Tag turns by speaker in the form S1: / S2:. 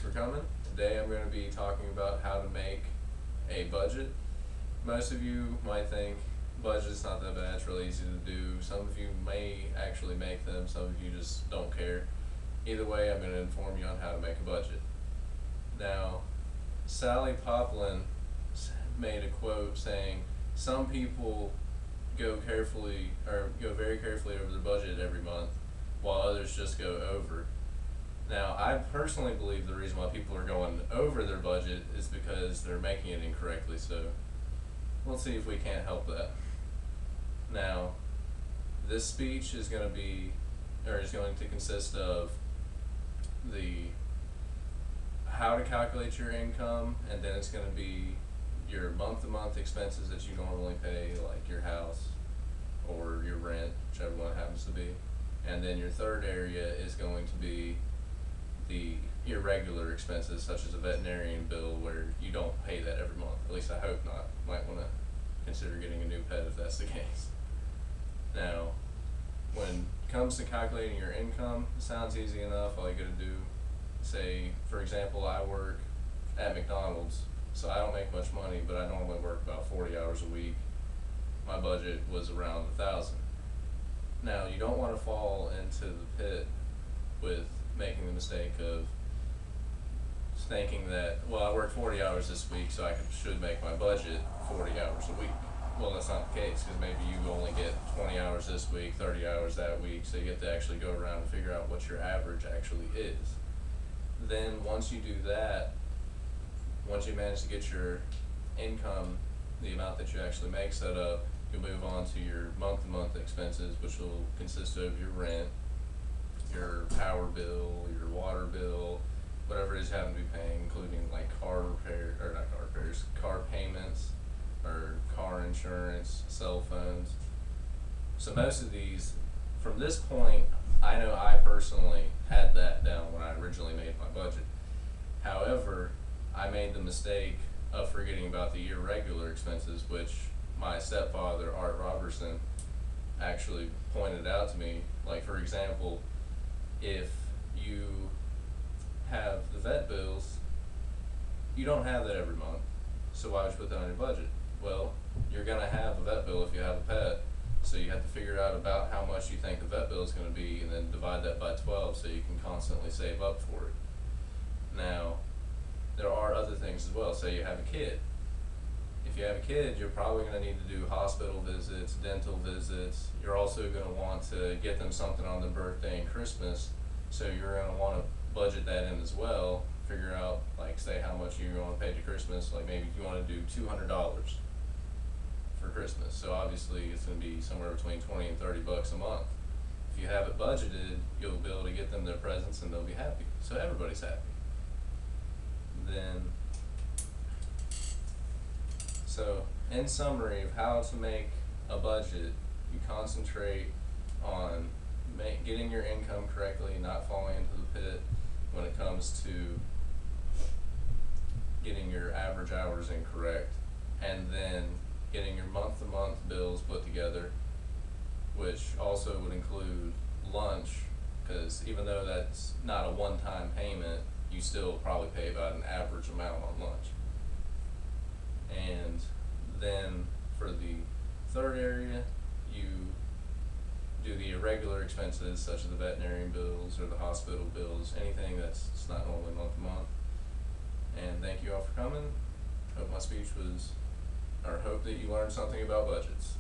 S1: for coming. Today I'm going to be talking about how to make a budget. Most of you might think budget's not that bad, it's really easy to do. Some of you may actually make them, some of you just don't care. Either way, I'm going to inform you on how to make a budget. Now, Sally Poplin made a quote saying, some people go very carefully over their budget every month, while others just go over. Now, I personally believe the reason why people are going over their budget is because they're making it incorrectly, so let's see if we can't help that. Now, this speech is going to consist of how to calculate your income, and then it's going to be your month-to-month expenses that you normally pay, like your house or your rent, whichever one it happens to be. And then your third area is going to be the irregular expenses, such as a veterinarian bill, where you don't pay that every month. At least I hope not. Might want to consider getting a new pet if that's the case. Now, when it comes to calculating your income, it sounds easy enough. All you gotta do, say, for example, I work at McDonald's, so I don't make much money, but I normally work about 40 hours a week. My budget was around $1,000. Now, you don't want to fall into the pit with making the mistake of thinking that, well, I worked 40 hours this week, so I should make my budget 40 hours a week. Well, that's not the case, because maybe you only get 20 hours this week, 30 hours that week, so you get to actually go around and figure out what your average actually is. Then once you do that, once you manage to get your income, the amount that you actually make set up, you'll move on to your month-to-month expenses, which will consist of your rent, your power bill, your water bill, whatever it is you happen to be paying, including like car payments, or car insurance, cell phones. So most of these, from this point, I know I personally had that down when I originally made my budget. However, I made the mistake of forgetting about the irregular expenses, which my stepfather, Art Robertson, actually pointed out to me. Like, for example, if you have the vet bills, you don't have that every month, so why would you put that on your budget? Well, you're going to have a vet bill if you have a pet, so you have to figure out about how much you think the vet bill is going to be, and then divide that by 12 so you can constantly save up for it. Now, there are other things as well. Say you have a kid. If you have a kid, you're probably going to need to do hospital visits, dental visits. You're also going to want to get them something on their birthday and Christmas, so you're going to want to budget that in as well. Figure out, like, say how much you're going to pay to Christmas. Like, maybe you want to do $200 for Christmas, so obviously it's going to be somewhere between 20 and 30 bucks a month. If you have it budgeted, you'll be able to get them their presents and they'll be happy, so everybody's happy. Then, so in summary of how to make a budget, you concentrate on getting your income correctly, not falling into the pit when it comes to getting your average hours incorrect, and then getting your month-to-month bills put together, which also would include lunch, because even though that's not a one-time payment, you still probably pay about an average amount on lunch. And then for the third area, you do the irregular expenses, such as the veterinarian bills or the hospital bills, anything that's not normally month to month. And thank you all for coming. Hope my speech hope that you learned something about budgets.